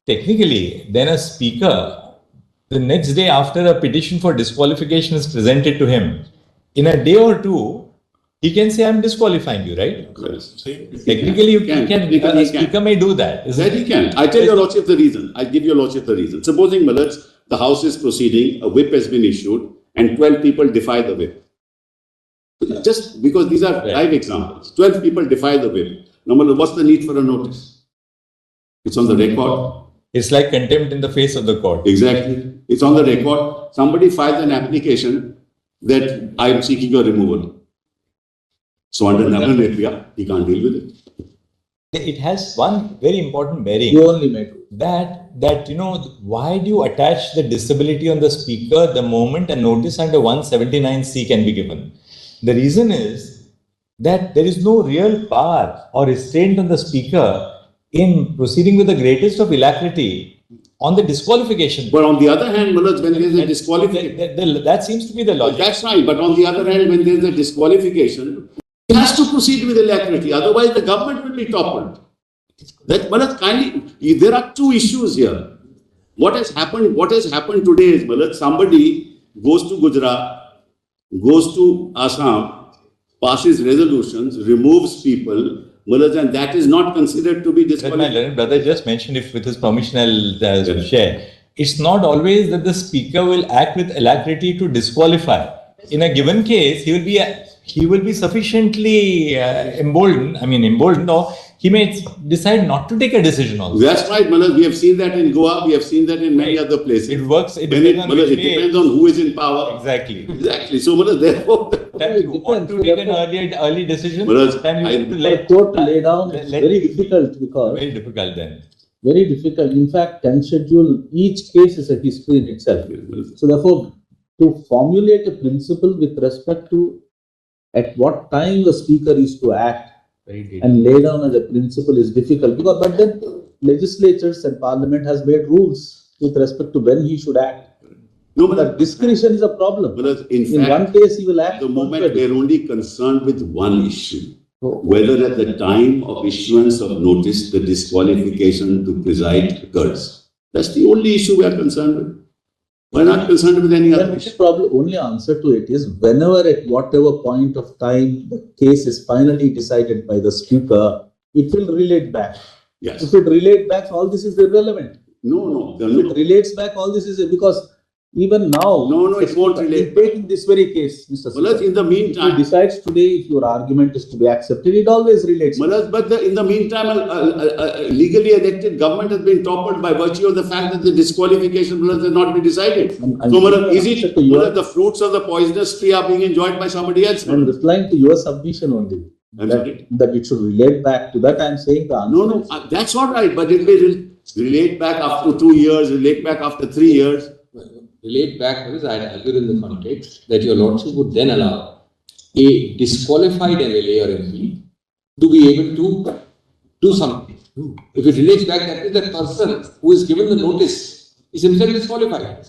technically, then a speaker, the next day after a petition for disqualification is presented to him, in a day or two, he can say, I'm disqualifying you, right? Yes. Technically, a speaker may do that. That he can. I tell your lordship the reason. I give your lordship the reason. Supposing, Malaj, the House is proceeding, a whip has been issued, and 12 people defy the whip. Just because these are live examples. 12 people defy the whip. Now, what's the need for a notice? It's on the record. It's like contempt in the face of the court. Exactly. It's on the record. Somebody files an application that I am seeking your removal. So under Naban Area, he can't deal with it. It has one very important bearing. You only may do. That why do you attach the disability on the speaker the moment a notice under 179C can be given? The reason is that there is no real power or restraint on the speaker in proceeding with the greatest of alacrity on the disqualification. But on the other hand, Manoj, when there is a disqualification... That seems to be the logic. That's right. But on the other hand, when there is a disqualification, he has to proceed with alacrity. Otherwise, the government will be toppled. There are two issues here. What has happened today is, Manoj, somebody goes to Gujarat, goes to Assam, passes resolutions, removes people, and that is not considered to be disqualified. My learned brother just mentioned, if with his permission I'll share. It's not always that the speaker will act with alacrity to disqualify. In a given case, he will be sufficiently emboldened, or he may decide not to take a decision also. That's right, Manoj. We have seen that in Goa. We have seen that in many other places. It works. It depends on who is in power. Exactly. So, Manoj, therefore... You want to take an early decision, Manoj, the court to lay down is very difficult because... Very difficult then. Very difficult. In fact, 10 schedule, each case is a history in itself. So therefore, to formulate a principle with respect to at what time the speaker is to act and lay down as a principle is difficult. But then legislatures and parliament has made rules with respect to when he should act. No, but discretion is a problem. But in one case, he will act. The moment we are only concerned with one issue, whether at the time of issuance of notice, the disqualification to preside occurs. That's the only issue we are concerned with. We're not concerned with any other issue. Probably only answer to it is whenever at whatever point of time the case is finally decided by the speaker, it will relate back. Yes. If it relates back, all this is irrelevant. No. If it relates back, all this is because even now, it won't relate. Taking this very case, Mr. Malaj, in the meantime, if he decides today if your argument is to be accepted, it always relates. Malaj, but in the meantime, a legally elected government has been toppled by virtue of the fact that the disqualification has not been decided. So, Malaj, is it the fruits of the poisonous tree are being enjoyed by somebody else? I'm replying to your submission only. That it should relate back to that. I'm saying the answer. No, that's all right. But it will relate back after 2 years, relate back after 3 years. Relate back because I agree in the context that your lordship would then allow a disqualified MLA or MP to be able to do something. If it relates back, that is the person who is given the notice is himself disqualified.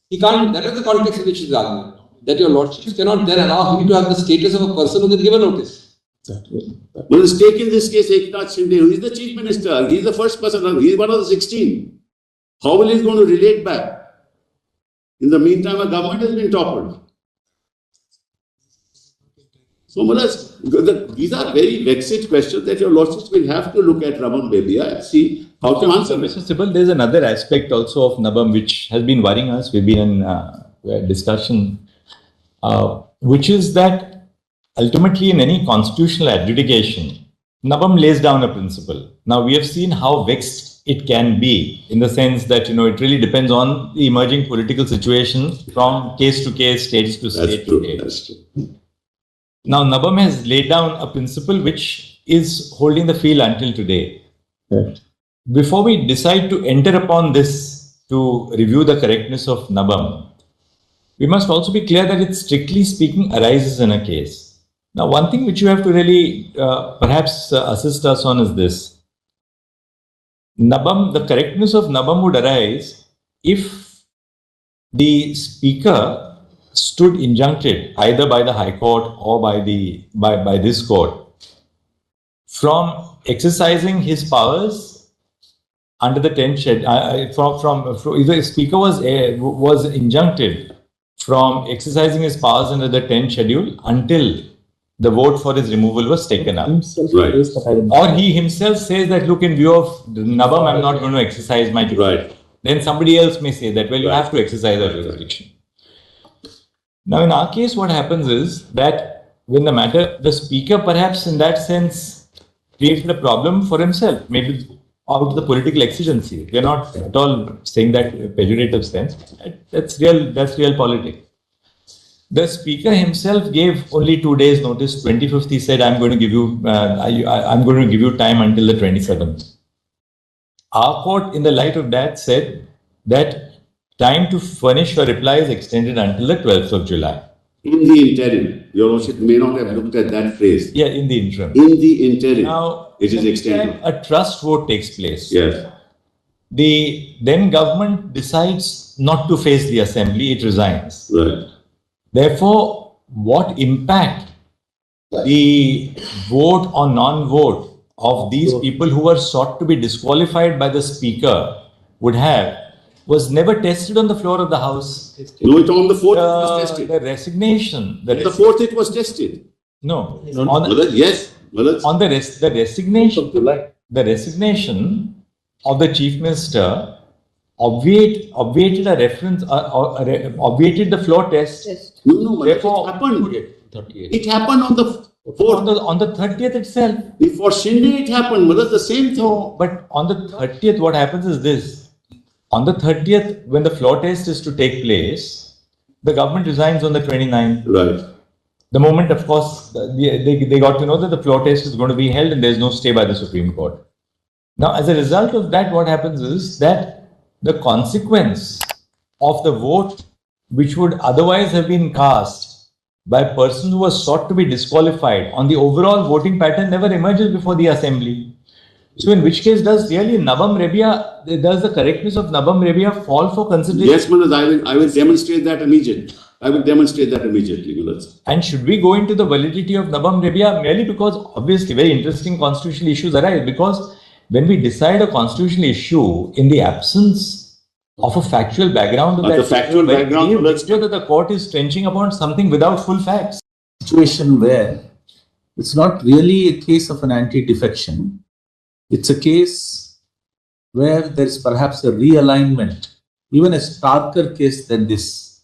He can't, that is the context in which he is arguing. That your lordship cannot then allow him to have the status of a person who can give a notice. Well, let's take in this case Eknath Shinde, who is the chief minister. He is the first person, he is one of the 16. How will he going to relate back? In the meantime, a government has been toppled. So, Maharaj, these are very vexed questions that your lordships will have to look at Raman Bebia and see how to answer. Mr. Sibal, there is another aspect also of Nabam which has been worrying us. We've been in discussion, which is that ultimately in any constitutional adjudication, Nabam lays down a principle. Now, we have seen how vexed it can be in the sense that, it really depends on the emerging political situation from case to case, state to state. That's true. Now, Nabam has laid down a principle which is holding the field until today. Right. Before we decide to enter upon this to review the correctness of Nabam, we must also be clear that it strictly speaking arises in a case. Now, one thing which you have to really perhaps assist us on is this. Nabam, the correctness of Nabam would arise if the speaker stood injuncted either by the High Court or by this court from exercising his powers under the 10th schedule, if the speaker was injuncted from exercising his powers under the 10th schedule until the vote for his removal was taken up. Right. Or he himself says that, look, in view of Nabam, I'm not going to exercise my jurisdiction. Right. Then somebody else may say that, well, you have to exercise our jurisdiction. Now, in our case, what happens is that when the speaker perhaps in that sense created a problem for himself, maybe out of the political exigency. We are not at all saying that in a pejorative sense. That's real politics. The speaker himself gave only 2 days notice. 25th, he said, I'm going to give you time until the 27th. Our court, in the light of that, said that time to furnish your reply is extended until the 12th of July. In the interim, Your Lordship may not have looked at that phrase. Yeah, in the interim. In the interim, Now, it is extended. A trust vote takes place. Yes. The then government decides not to face the assembly, it resigns. Right. Therefore, what impact the vote or non-vote of these people who were sought to be disqualified by the speaker would have was never tested on the floor of the House. No, it on the 4th it was tested. The resignation. The 4th it was tested. No. Yes. On the resignation of the Chief Minister obviated a reference, obviated the floor test. No, Therefore, it happened. It happened on the 4th. On the 30th itself. For Shinde it happened, the same thing. No, but on the 30th, what happens is this. On the 30th, when the floor test is to take place, the government resigns on the 29th. Right. The moment, of course, they got to know that the floor test is going to be held and there is no stay by the Supreme Court. Now, as a result of that, what happens is that the consequence of the vote, which would otherwise have been cast by a person who was sought to be disqualified on the overall voting pattern, never emerges before the assembly. So, in which case does really does the correctness of Nabam Rebia fall for consideration? Yes, Manoj, I will demonstrate that immediately. And should we go into the validity of Nabam Rebia merely because obviously very interesting constitutional issues arise? Because when we decide a constitutional issue in the absence of a factual background of the factual background, let's that the court is trenching upon something without full facts. Situation where it's not really a case of an anti-defection. It's a case where there is perhaps a realignment, even a starker case than this,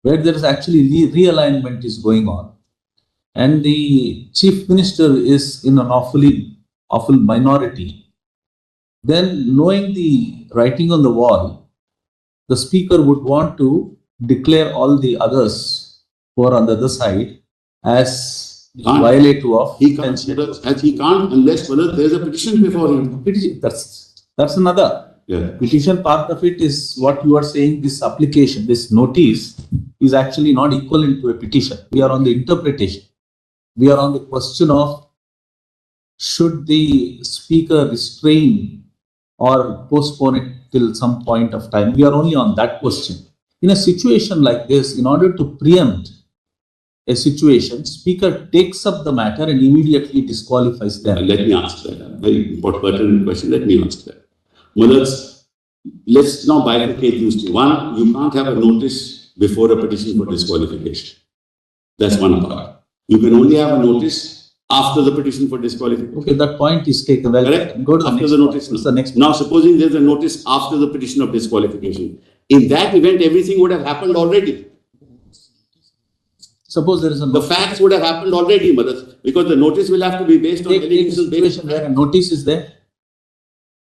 where there is actually realignment is going on. And the chief minister is in an awful minority. Then, knowing the writing on the wall, the speaker would want to declare all the others who are on the other side as violative of he can't unless there is a petition before him. That's another. Yeah. Petition part of it is what you are saying. This application, this notice is actually not equivalent to a petition. We are on the interpretation. We are on the question of should the speaker restrain or postpone it till some point of time. We are only on that question. In a situation like this, in order to preempt a situation, speaker takes up the matter and immediately disqualifies them. Let me answer that. Very important pertinent question. Let me answer that. Let's now bifurcate these two. One, you can't have a notice before a petition for disqualification. That's one part. You can only have a notice after the petition for disqualification. Okay, that point is taken. Well, correct? Go to the after next the notice. What's the next now, supposing there's a notice after the petition of disqualification. In that event, everything would have happened already. Suppose there is the facts would have happened already, because the notice will have to be based on allegations. Take a situation where a notice is there.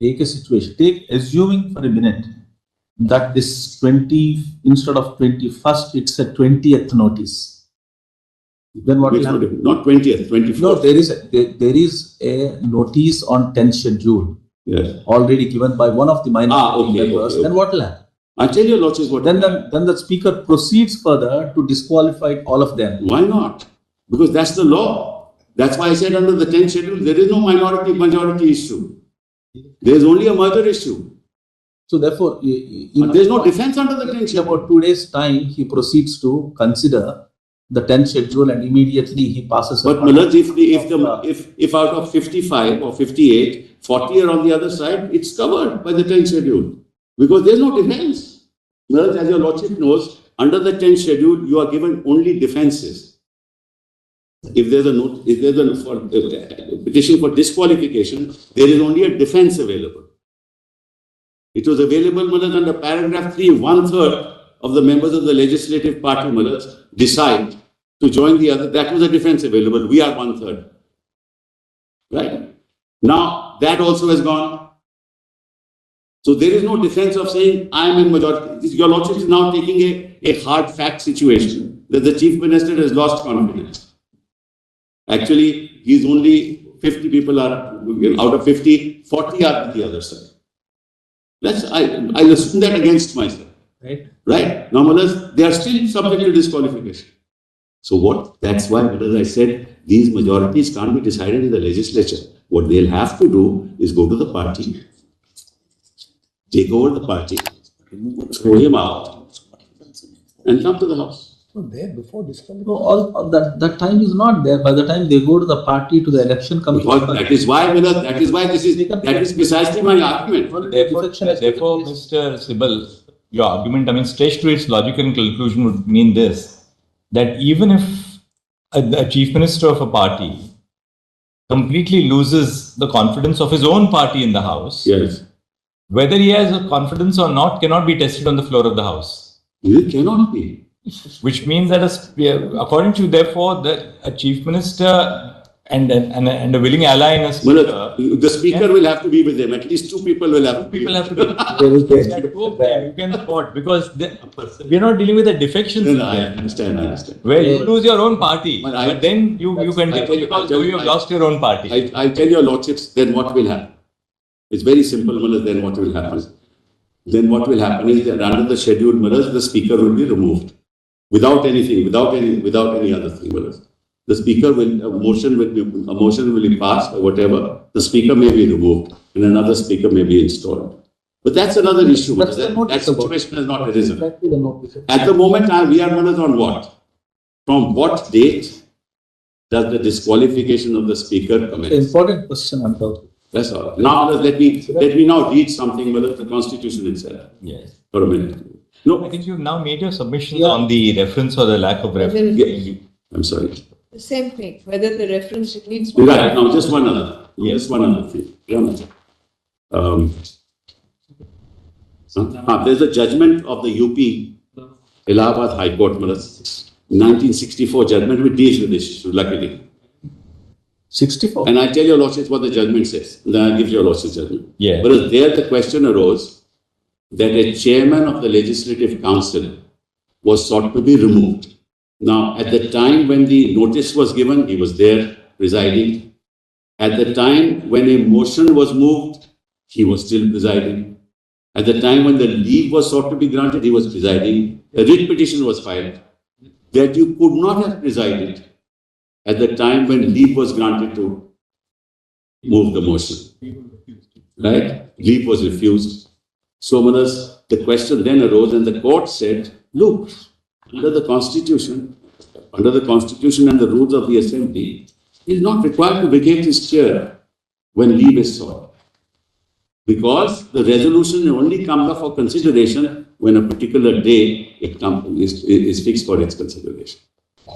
Take a situation. Assuming for a minute that this 20, instead of 21st, it's a 20th notice. Then what will happen? Not 20th, 24th. No, there is a notice on 10th schedule. Yes. Already given by one of the minority members. Okay. Then what will happen? I tell you, Lordships, what then the speaker proceeds further to disqualify all of them. Why not? Because that's the law. That's why I said under the 10th schedule, there is no majority issue. There is only a merger issue. So therefore, there is no defense under the 10th schedule. About 2 days' time, he proceeds to consider the 10th schedule and immediately he passes. But Malaj, if out of 55 or 58, 40 are on the other side, it's covered by the 10th schedule. Because there's no defense. Whereas, as your lordship knows, under the 10th schedule, you are given only defenses. If there's a petition for disqualification, there is only a defense available. It was available under paragraph 3, 1/3 of the members of the legislative party decide to join the other. That was a defense available. We are 1/3. Right? Now, that also has gone. So there is no defense of saying, I am in majority. Your lordship is now taking a hard fact situation that the chief minister has lost confidence. Actually, he's only 50 people are, out of 50, 40 are on the other side. I'll assume that against myself. Right? Now, they are still subject to disqualification. So what? That's why, as I said, these majorities can't be decided in the legislature. What they'll have to do is go to the party, take over the party, throw him out, and come to the house. There before disqualification. No, all that time is not there. By the time they go to the party, to the election commission. That is why, that is precisely my argument. Therefore, Mr. Sibal, your argument, stretched to its logical conclusion would mean this, that even if a chief minister of a party completely loses the confidence of his own party in the house, yes, whether he has a confidence or not cannot be tested on the floor of the house. It cannot be. Which means that, according to you, therefore, that a chief minister and a willing ally in a speaker, the speaker will have to be with them. At least 2 people will have to be. You can spot, because we are not dealing with a defection. No, I understand. Where you lose your own party, but then you continue because you have lost your own party. I'll tell your lordships, then what will happen? It's very simple, then what will happen? Then what will happen is that under the scheduled the speaker will be removed. Without anything, without any other thing. The speaker a motion will be passed or whatever. The speaker may be removed and another speaker may be installed. But that's another issue. That situation has not arisen. At the moment, we are on what? From what date does the disqualification of the speaker commence? Important question, Uddhav. That's all. Now let me now read something with the Constitution itself. Yes. For a minute. No, I think you've now made your submissions on the reference or the lack of reference. I'm sorry. The same thing, whether the reference needs. Right. Now, just one other. Yes. Just one other thing. There's a judgment of the UP Allahabad High Court, 1964 judgment, which deals with this issue, luckily. 64. And I tell your lordship what the judgment says. Then I'll give your lordship judgment. Yeah. Whereas there the question arose that a chairman of the Legislative Council was sought to be removed. Now, at the time when the notice was given, he was there presiding. At the time when a motion was moved, he was still presiding. At the time when the leave was sought to be granted, he was presiding. A writ petition was filed that you could not have presided at the time when leave was granted to move the motion. Right? Leave was refused. So, the question then arose and the court said, look, under the Constitution and the rules of the Assembly, he is not required to vacate his chair when leave is sought. Because the resolution only comes up for consideration when a particular day is fixed for its consideration.